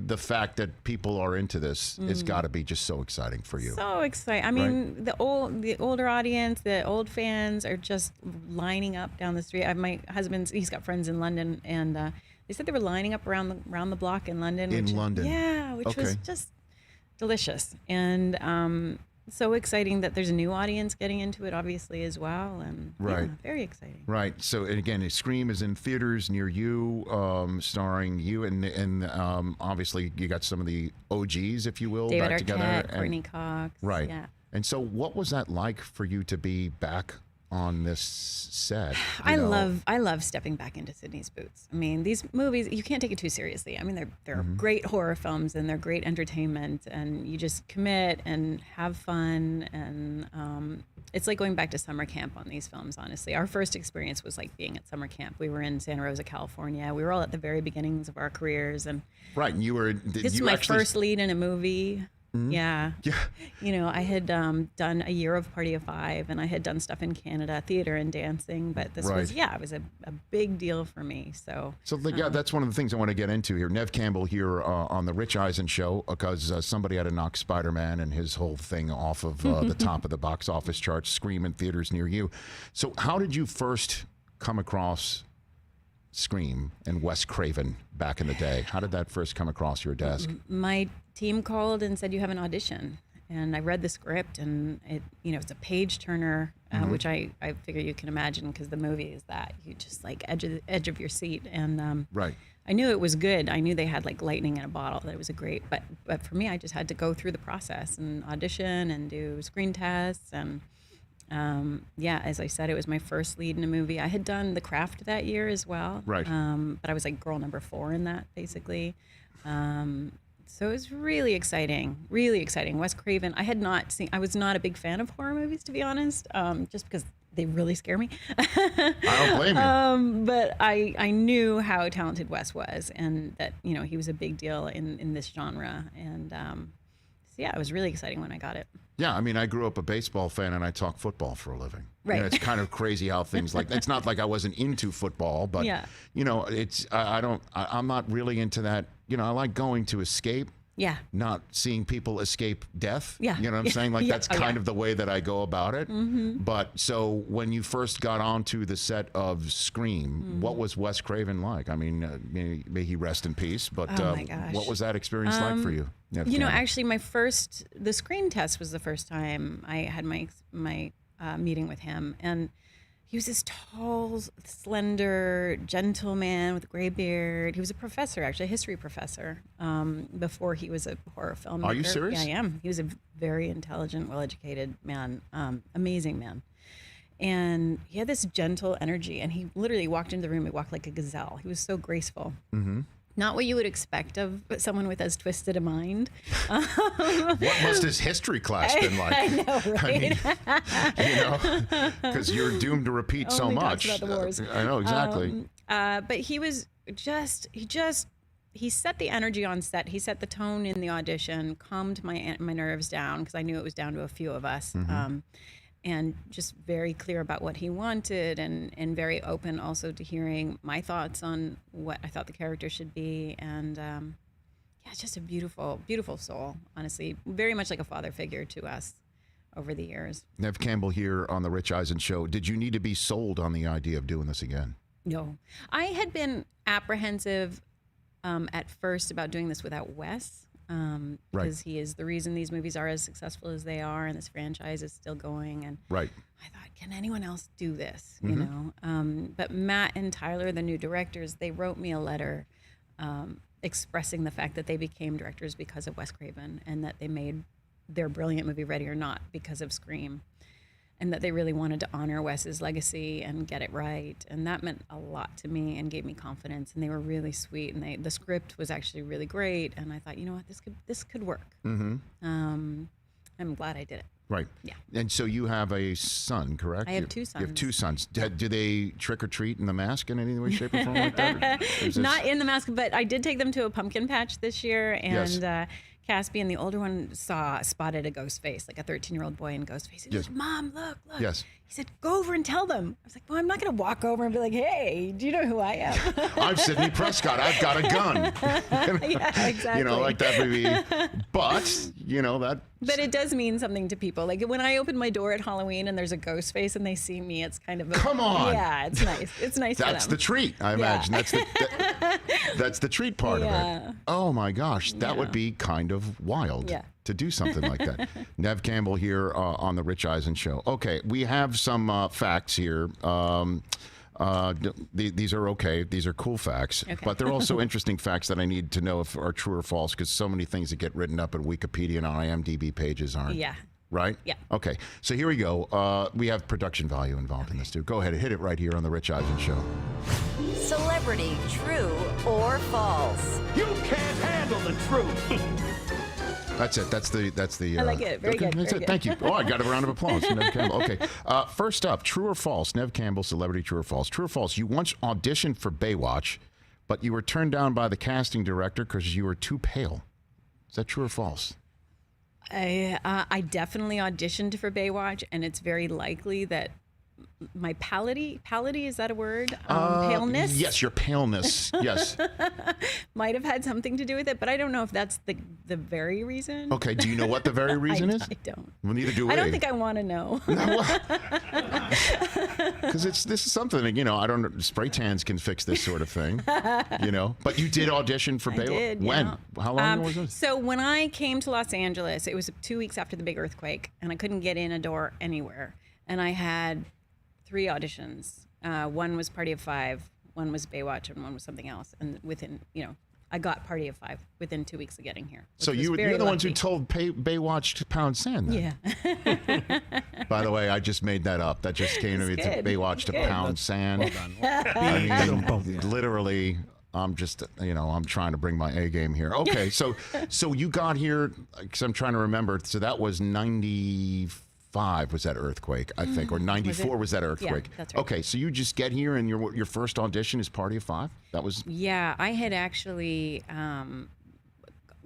the fact that people are into this, it's got to be just so exciting for you. So exciting. I mean, the older audience, the old fans are just lining up down the street. My husband's, he's got friends in London, and they said they were lining up around the block in London. London. Yeah, which was just delicious. And so exciting that there's a new audience getting into it, obviously, as well. And yeah, very exciting. Right. So, and again, Scream is in theaters near you, starring you, and obviously you got some of the OGs, if you will, David back Arquette, together. Courtney Cox. Right. Yeah. And so what was that like for you to be back on this set? I love stepping back into Sydney's boots. I mean, these movies, you can't take it too seriously. I mean, they're great horror films and they're great entertainment, and you just commit and have fun. And it's like going back to summer camp on these films, honestly. Our first experience was like being at summer camp. We were in Santa Rosa, California. We were all at the very beginnings of our careers. And right, and you were... This is my first lead in a movie. Yeah. You know, I had done a year of Party of Five, and I had done stuff in Canada, theater and dancing, but this was, it was a big deal for me. So that's one of the things I want to get into here. Neve Campbell here on the Rich Eisen show, because somebody had to knock Spider-Man and his whole thing off of the top of the box office charts, Scream in theaters near you. So how did you first come across Scream and Wes Craven back in the day? How did that first come across your desk? My team called and said, you have an audition. And I read the script, and it's a page turner, which I figure you can imagine, because the movie is that you just like edge of your seat. And I knew it was good. I knew they had like lightning in a bottle. That it was but for me, I just had to go through the process and audition and do screen tests. And as I said, it was my first lead in a movie. I had done The Craft that year as well. Right. But I was like girl number 4 in that, basically. So it was really exciting, really exciting. Wes Craven, I was not a big fan of horror movies, to be honest, just because they really scare me. I don't blame you. But I knew how talented Wes was, and that, he was a big deal in this genre. And it was really exciting when I got it. Yeah, I mean, I grew up a baseball fan, and I talk football for a living. Right. It's kind of crazy how things it's not like I wasn't into football, but I'm not really into that. I like going to escape. Yeah. Not seeing people escape death. Yeah. You know what I'm saying? Like that's kind of the way that I go about it. But so when you first got onto the set of Scream, what was Wes Craven like? I mean, may he rest in peace, but what was that experience like for you? Actually the screen test was the first time I had my meeting with him, and he was this tall, slender, gentle man with a gray beard. He was a professor, actually, a history professor, before he was a horror filmmaker. Are you serious? Yeah, I am. He was a very intelligent, well-educated man, amazing man. And he had this gentle energy, and he literally walked into the room, he walked like a gazelle. He was so graceful. Not what you would expect of someone with as twisted a mind. What must his history class been like? I know, right? Because you're doomed to repeat so much. Talks about the wars. I know, exactly. But he was he set the energy on set. He set the tone in the audition, calmed my nerves down, because I knew it was down to a few of us. And just very clear about what he wanted, and very open also to hearing my thoughts on what I thought the character should be. And it's just a beautiful, beautiful soul, honestly. Very much like a father figure to us over the years. Neve Campbell here on the Rich Eisen Show. Did you need to be sold on the idea of doing this again? No. I had been apprehensive at first about doing this without Wes. Because he is the reason these movies are as successful as they are, and this franchise is still going. And I thought, can anyone else do this? But Matt and Tyler, the new directors, they wrote me a letter expressing the fact that they became directors because of Wes Craven, and that they made their brilliant movie Ready or Not because of Scream, and that they really wanted to honor Wes's legacy and get it right. And that meant a lot to me and gave me confidence. And they were really sweet. And the script was actually really great. And I thought, you know what, this could work. I'm glad I did it. Right. Yeah. And so you have a son, correct? I have 2 sons. You have 2 sons. Do they trick or treat in the mask in any way, shape, or form like that? Not in the mask, but I did take them to a pumpkin patch this year, and Caspy and the older one spotted a ghost face, like a 13-year-old boy in ghost face. He goes, Mom, look. Yes. He said, go over and tell them. I was like, well, I'm not going to walk over and be like, hey, do you know who I am? I'm Sidney Prescott. I've got a gun. Yeah, exactly. Like that movie. But, that. But it does mean something to people. Like when I open my door at Halloween and there's a ghost face and they see me, it's kind of come on. Yeah, it's nice. It's nice for them. That's the treat, I imagine. That's the treat part of it. Oh my gosh, that would be kind of wild to do something like that. Neve Campbell here on the Rich Eisen Show. Okay, we have some facts here. These are okay. These are cool facts, but they're also interesting facts that I need to know if are true or false, because so many things that get written up at Wikipedia and IMDb pages aren't. Yeah. Right? Yeah. Okay, so here we go. We have production value involved in this too. Go ahead and hit it right here on the Rich Eisen Show. Celebrity, true or false? You can't handle the truth. That's it. That's the. I like it. Very good. That's very it. good. Thank you. Oh, I got a round of applause for Neve Campbell. Okay. First up, true or false? Neve Campbell, celebrity, true or false? True or false? You once auditioned for Baywatch, but you were turned down by the casting director because you were too pale. Is that true or false? I definitely auditioned for Baywatch, and it's very likely that my pality, is that a word? Paleness? Yes, your paleness. Yes. Might have had something to do with it, but I don't know if that's the very reason. Okay, do you know what the very reason is? I don't. Well, neither do we. I don't think I want to know. Because this is something, I don't know, spray tans can fix this sort of thing, But you did audition for Baywatch? Did, when? yeah. How long ago was this? So when I came to Los Angeles, it was 2 weeks after the big earthquake, and I couldn't get in a door anywhere. And I had 3 auditions. One was Party of Five, one was Baywatch, and one was something else. And within, I got Party of Five within 2 weeks of getting here. So you're the ones who told Baywatch to pound sand then? Yeah. By the way, I just made that up. That just came to me. It's Baywatch to pound sand. Well done. I mean, literally, I'm just, I'm trying to bring my A game here. Okay, so you got here, because I'm trying to remember. So that was 95 was that earthquake, I think, or 94 was that earthquake? Yeah, that's right. Okay, so you just get here and your first audition is Party of Five? That was... Yeah, I had actually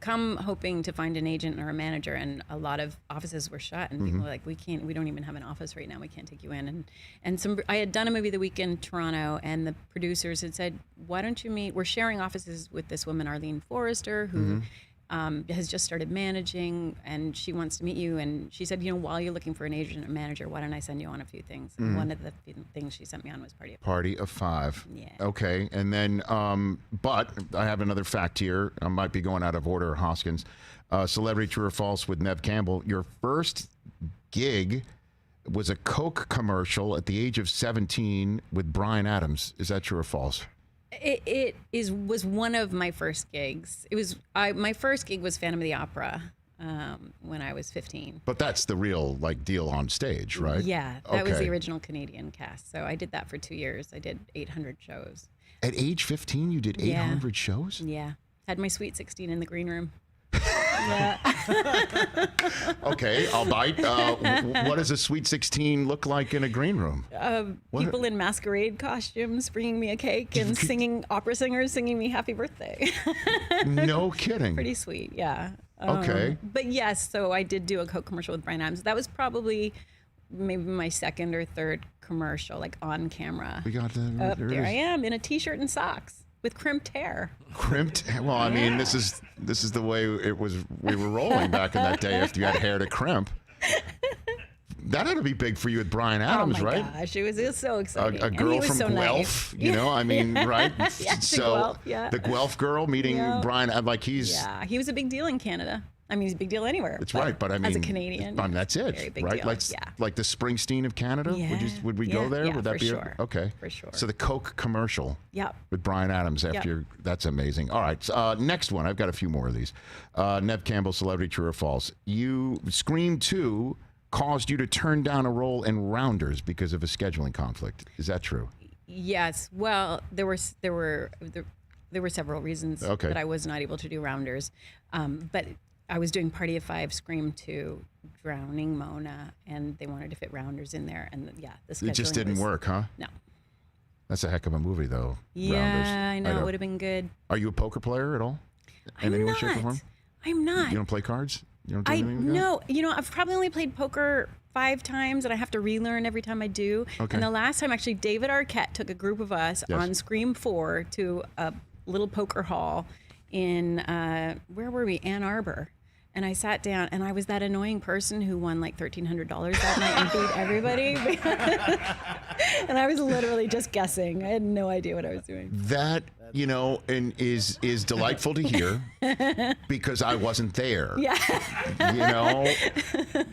come hoping to find an agent or a manager, and a lot of offices were shut, and people were like, we don't even have an office right now, we can't take you in. And I had done a movie the week in Toronto, and the producers had said, why don't you meet, we're sharing offices with this woman, Arlene Forrester, who has just started managing, and she wants to meet you. And she said, while you're looking for an agent or manager, why don't I send you on a few things? And one of the things she sent me on was Party of Five. Yeah. Okay, and then, but I have another fact here. I might be going out of order, Hoskins. Celebrity, true or false, with Neve Campbell. Your first gig was a Coke commercial at the age of 17 with Bryan Adams. Is that true or false? It was one of my first gigs. It was my first gig was Phantom of the Opera when I was 15. But that's the real deal on stage, right? Yeah, that was the original Canadian cast. So I did that for 2 years. I did 800 shows. At age 15, you did 800 shows? Yeah, had my Sweet 16 in the green room. Okay, I'll bite. What does a Sweet 16 look like in a green room? People in masquerade costumes bringing me a cake and opera singers singing me happy birthday. No kidding. Pretty sweet, yeah. Okay. But yes, so I did do a Coke commercial with Bryan Adams. That was probably maybe my second or third commercial, on camera. We got there I am in a t-shirt and socks. With crimped hair. Crimped? Well, I mean, this is the way it was. We were rolling back in that day after you had hair to crimp. That had to be big for you with Bryan Adams, right? Oh my gosh, it was so exciting. A girl from Guelph, nice. I mean, right? Yeah, so Guelph, the Guelph girl meeting Bryan, he was a big deal in Canada. I mean, he's a big deal anywhere. That's right, but I mean, as a Canadian, that's it, very big right? deal. Like the Springsteen of Canada. Yeah. Would we go there? Yeah, Would that for be sure. Okay? For sure. So the Coke commercial. Yep. With Bryan Adams after that's amazing. All right, next one. I've got a few more of these. Neve Campbell, celebrity, true or false? You Scream 2 caused you to turn down a role in Rounders because of a scheduling conflict. Is that true? Yes. Well, there were several reasons that I was not able to do Rounders, but I was doing Party of Five, Scream 2, Drowning Mona, and they wanted to fit Rounders in there, and the scheduling it just didn't work, huh? No. That's a heck of a movie, though. Yeah, Rounders. I know. It would have been good. Are you a poker player at all? In any way, shape, or form? I'm not. You don't play cards? You don't do anything like that? No. You know, I've probably only played poker 5 times, and I have to relearn every time I do. Okay. And the last time, actually, David Arquette took a group of us on Scream 4 to a little poker hall in, where were we? Ann Arbor. And I sat down, and I was that annoying person who won like $1,300 that night and beat everybody. And I was literally just guessing. I had no idea what I was doing. That, you know, and is delightful to hear because I wasn't there. Yeah. You know,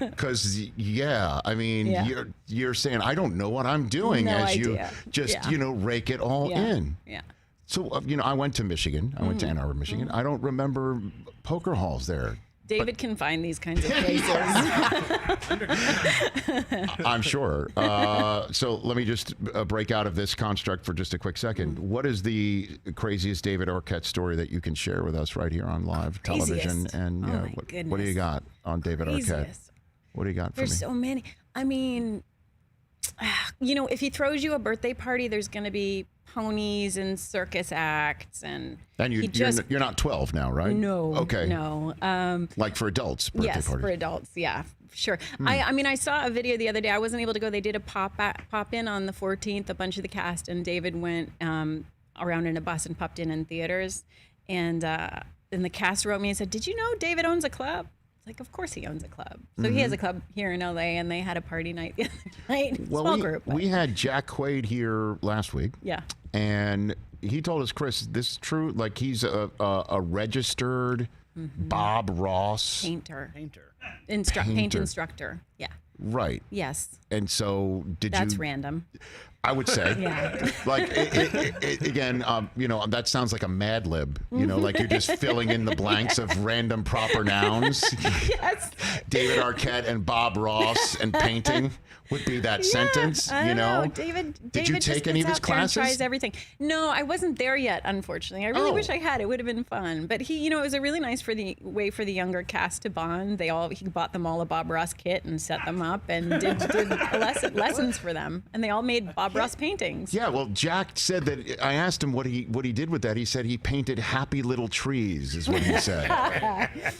because I mean, you're saying I don't know what I'm doing No as idea. you just you know rake it all in. Yeah. So you know, I went to Michigan. I went to Ann Arbor, Michigan. I don't remember poker halls there. David can find these kinds of places. I'm sure. So let me just break out of this construct for just a quick second. What is the craziest David Arquette story that you can share with us right here on live television? And what do you got on David Arquette? What do you got for me? There's so many. I mean, you know, if he throws you a birthday party, there's going to be ponies and circus acts, and you're not 12 now, right? No. Okay. No. Like for adults, birthday yes, parties. for adults. Yeah, sure. I mean, I saw a video the other day. I wasn't able to go. They did a pop in on the 14th. A bunch of the cast and David went around in a bus and popped in theaters, and the cast wrote me and said, "Did you know David owns a club?" Like, of course he owns a club. So he has a club here in LA, and they had a party night the other night. Well, Small group. We had Jack Quaid here last week. Yeah. And he told us, Chris, this is true. Like, he's a registered Bob Ross painter. Painter. Paint instructor. Yeah. Right. Yes. And so That's random. I would say. Yeah. Like, again, you know, that sounds like a Mad Lib. You know, like you're just filling in the blanks of random proper nouns. Yes. David Arquette and Bob Ross and painting would be that sentence, I you know? David Did you just take any of gets his out there and classes? tries everything. No, I wasn't there yet, unfortunately. I really wish I had. It would have been fun. But he, you know, it was a really nice way for the younger cast to bond. He bought them all a Bob Ross kit and set them up and did lessons for them. And they all made Bob Ross paintings. Yeah, well, Jack said that. I asked him what he did with that. He said he painted happy little trees, is what he said.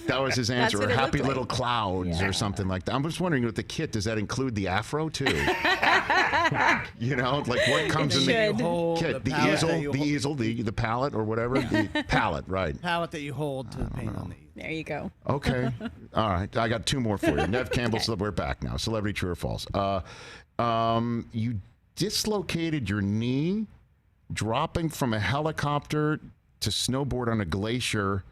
That was his answer, what or it happy looked little like. clouds or something like that. I'm just wondering with the kit, does that include the afro too? You know, like what comes in should. the kit? The easel, the palette or whatever. The palette, right? Palette that you hold to paint on the easel. There you go. Okay. All right. I got 2 more for you. Neve Campbell, so we're back now. Celebrity, true or false? You dislocated your knee dropping from a helicopter to snowboard on a glacier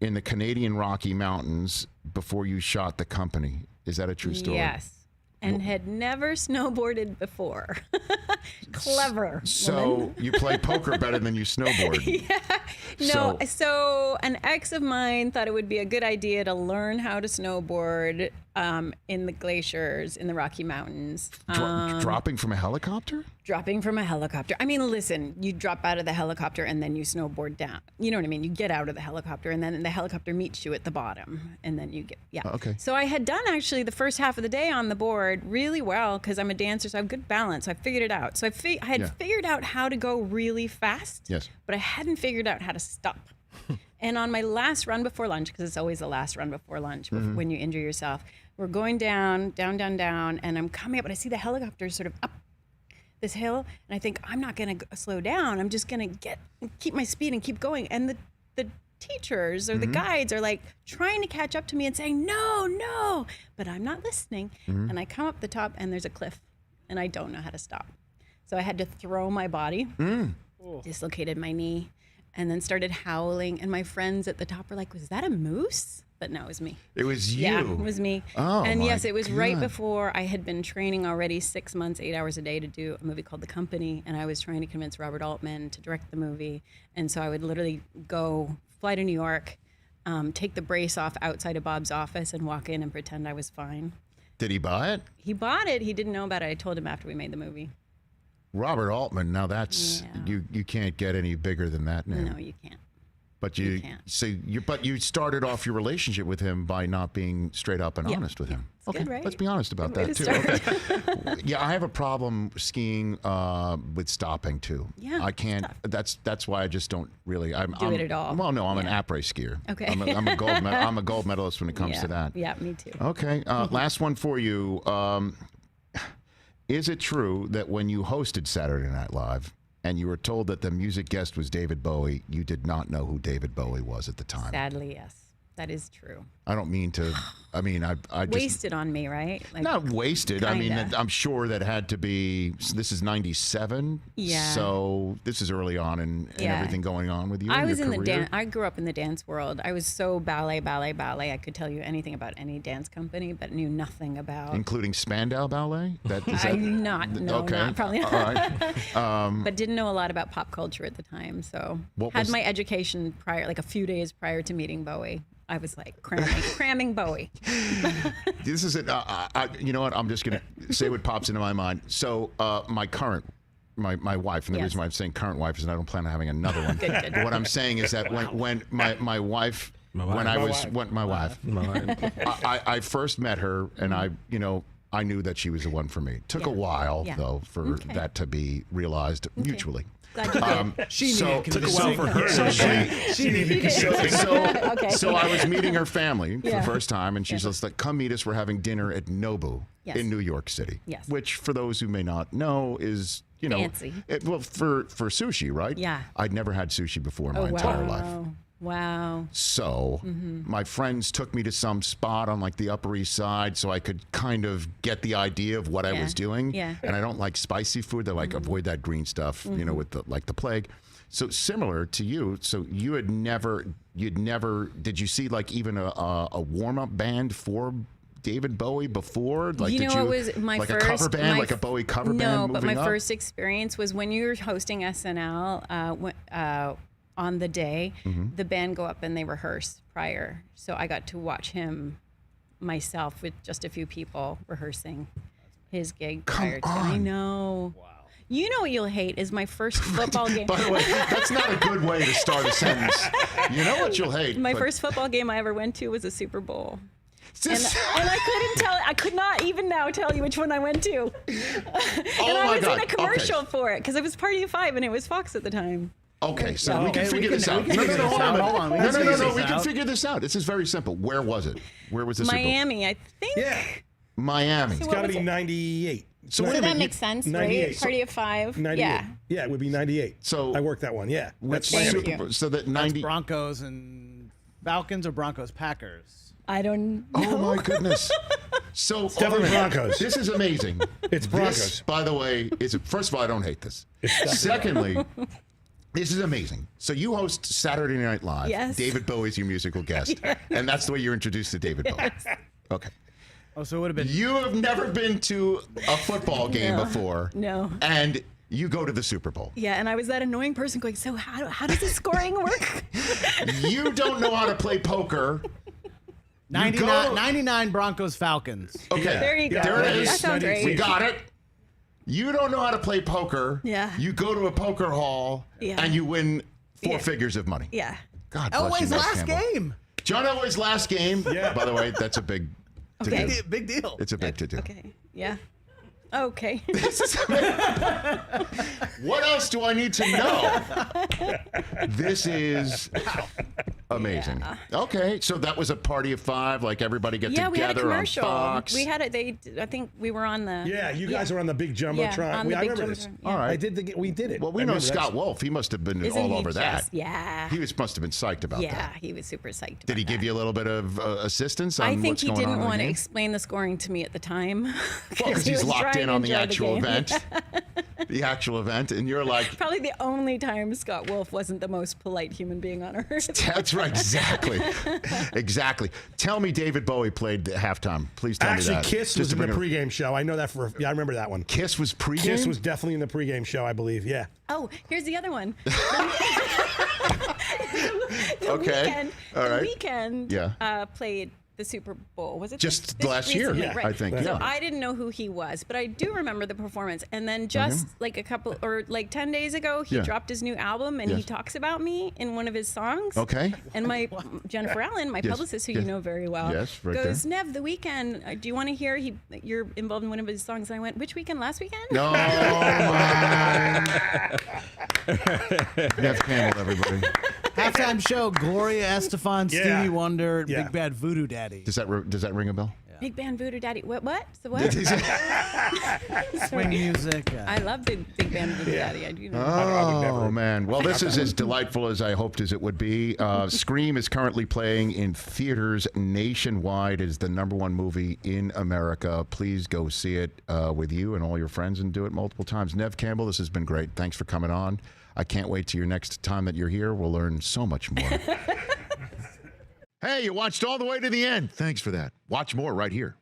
in the Canadian Rocky Mountains before you shot the company. Is that a true story? Yes. And had never snowboarded before. Clever. So woman. you play poker better than you snowboard. Yeah. No, so an ex of mine thought it would be a good idea to learn how to snowboard in the glaciers in the Rocky Mountains. Dropping from a helicopter? Dropping from a helicopter. I mean, listen, you drop out of the helicopter and then you snowboard down. You know what I mean? You get out of the helicopter and then the helicopter meets you at the bottom and then you get, Okay. So I had done actually the first half of the day on the board really well because I'm a dancer, so I have good balance. I figured it out. So I had figured out how to go really fast, Yes. but I hadn't figured out how to stop. And on my last run before lunch, because it's always the last run before lunch when you injure yourself, we're going down, and I'm coming up and I see the helicopter sort of up this hill, and I think I'm not going to slow down. I'm just going to keep my speed and keep going. And the teachers or the guides are like trying to catch up to me and saying, no, but I'm not listening. And I come up the top and there's a cliff and I don't know how to stop. So I had to throw my body, dislocated my knee, and then started howling. And my friends at the top were like, was that a moose? But no, it was me. It was you. Yeah, it was me. Oh, and my yes, it was right God. before I had been training already 6 months, 8 hours a day to do a movie called The Company. And I was trying to convince Robert Altman to direct the movie. And so I would literally fly to New York, take the brace off outside of Bob's office and walk in and pretend I was fine. Did he buy it? He bought it. He didn't know about it. I told him after we made the movie. Robert Altman. Now that's you can't get any bigger than that now. No, you can't. But You can't. but you started off your relationship with him by not being straight up and honest with him. It's good, right? Let's be honest about Good way that to too. start. Okay. Yeah, I have a problem skiing with stopping too. Yeah, I can't. it's That's why I just don't really. I'm it at all. Well, no, I'm an Yeah. après skier. Okay. I'm a gold medalist when it comes to that. Yeah, me too. Okay. Last one for you. Is it true that when you hosted Saturday Night Live and you were told that the music guest was David Bowie, you did not know who David Bowie was at the time? Sadly, yes. That is true. I don't mean to. I mean, I just Wasted on me, right? Like, not wasted. I mean, kinda. I'm sure that had to be. This is '97. Yeah. So this is early on and Yeah. everything going on with you. I in was your in the career? dance. I grew up in the dance world. I was so ballet. I could tell you anything about any dance company, but knew nothing about. including Spandau Ballet. I'm not. No, okay. not probably not. All right. But didn't know a lot about pop culture at the time. So What had was- my education prior, like a few days prior to meeting Bowie. I was like cramming Bowie. This is it. You know what? I'm just gonna say what pops into my mind. So my wife, and the Yes. reason why I'm saying current wife is I don't plan on having another one. Good. What I'm saying is that when my wife, I first met her, and I knew that she was the one for me. Took a while though for that to be realized mutually. Glad you did. She So- needed took a convincing. while for her. She needed Okay. So I was meeting her family for Yeah. the first time, and she's just like, "Come meet us. We're having dinner at Nobu Yes. in New York City." Yes. Which, for those who may not know, is Fancy. well, for sushi, right? Yeah. I'd never had sushi before in my Oh, entire life. Wow. So my friends took me to some spot on like the Upper East Side so I could kind of get the idea of what I was doing. Yeah. And I don't like spicy food. They're like, avoid that green stuff, with the plague. So similar to you. So you'd never, did you see like even a warm-up band for David Bowie before? Like, It was my like first a cover band, like a Bowie cover band No, but moving my up? first experience was when you were hosting SNL. On the day, the band go up and they rehearse prior. So I got to watch him myself with just a few people rehearsing his gig prior to. I know. Wow. You know what you'll hate is my first football game. By the way, that's not a good way to start a sentence. You know what you'll hate. My but- first football game I ever went to was a Super Bowl. And Just- I could not even now tell you which one I went to. And I my was God. in a commercial Okay. for it because it was Party of Five and it was Fox at the time. Okay, so we Okay, can figure this out. we can figure this out. Hold on, we can figure No. this We can out. figure this out. This is very simple. Where was it? Where was the Super Bowl? Miami, I think. Yeah, Miami. it's What got to was be it? 98. So wait a So that minute. makes sense, 98. right? Party of Five. 98. Yeah. It would be 98. So- I worked that one. Yeah, Which that's Thank Miami. you. Super Bowl? So that That's 90. Broncos and Falcons or Broncos Packers? I don't Oh know. my goodness. So definitely Broncos. This is amazing. It's This, Broncos. by the way, is first of all, I don't hate this. Secondly, this is amazing. So you host Saturday Night Live. Yes. David Bowie's your musical guest, and that's the way you're introduced to David Bowie. Okay. Oh, so it would have been. You have never been to a football game No. before. No. And you go to the Super Bowl. Yeah, and I was that annoying person going, so how does the scoring work? You don't know how to play poker. 99 Broncos Falcons. Okay. There you go. There it is. That sounds great. We got it. You don't know how to play poker. Yeah. You go to a poker hall Yeah. and you win four Yeah. figures of money. Yeah. God bless you, Elway's Neve last Campbell. game. John Elway's last game. Yeah. By the way, that's a big to Okay. do. Big deal. It's a big to do. Okay. Yeah. Okay. What else do I need to know? This is amazing. Yeah. Okay, so that was a party of five, like everybody get Yeah, we had a together on commercial. Fox. We had it. I think we were on the. Yeah, you guys were on the big jumbotron. Yeah, on the I big remember this. jumbotron, yeah. All right. We did it. Well, we I know remember that. Scott Wolf. He must have been Isn't all he over that. just- Yeah. He must have been psyched about Yeah, that. he was super psyched. Did he give you a little bit of assistance on I think what's he going didn't on in want the to game? explain the scoring to me at the time. Because he he's was locked trying in to on the enjoy actual game. event. The actual event, and you're like, Probably the only time Scott Wolf wasn't the most polite human being on earth. that's right, exactly. Exactly. Tell me David Bowie played the halftime. Please tell me Actually, that. Kiss Just was to in the bring it- pregame show. I know that I remember that one. Kiss was pregame? Kiss was definitely in the pregame show, I believe. Yeah. Oh, here's the other one. The Okay. Weeknd, All right. The Weeknd Yeah. played the Super Bowl. Was it Just this last year, recently? Right. I think. So Yeah. I didn't know who he was, but I do remember the performance. And then just like a couple or like 10 days ago, he dropped his new album, and he talks about me in one of his songs. Okay. And my Jennifer Allen, my publicist, who you know very well, goes, Neve, The Weeknd, do you want to hear? You're involved in one of his songs. And I went, which weekend? Last weekend? No. My. Neve Campbell, everybody. Halftime show, Gloria Estefan, Stevie Wonder, Big Bad Voodoo Daddy. Does that ring a bell? Big Band Voodoo Daddy. What? So what? Swing music. I love Big Band Voodoo Daddy. I do know. Oh, man. Well, this is as delightful as I hoped as it would be. Scream is currently playing in theaters nationwide. It is the #1 movie in America. Please go see it with you and all your friends and do it multiple times. Neve Campbell, this has been great. Thanks for coming on. I can't wait till your next time that you're here. We'll learn so much more. Hey, you watched all the way to the end. Thanks for that. Watch more right here.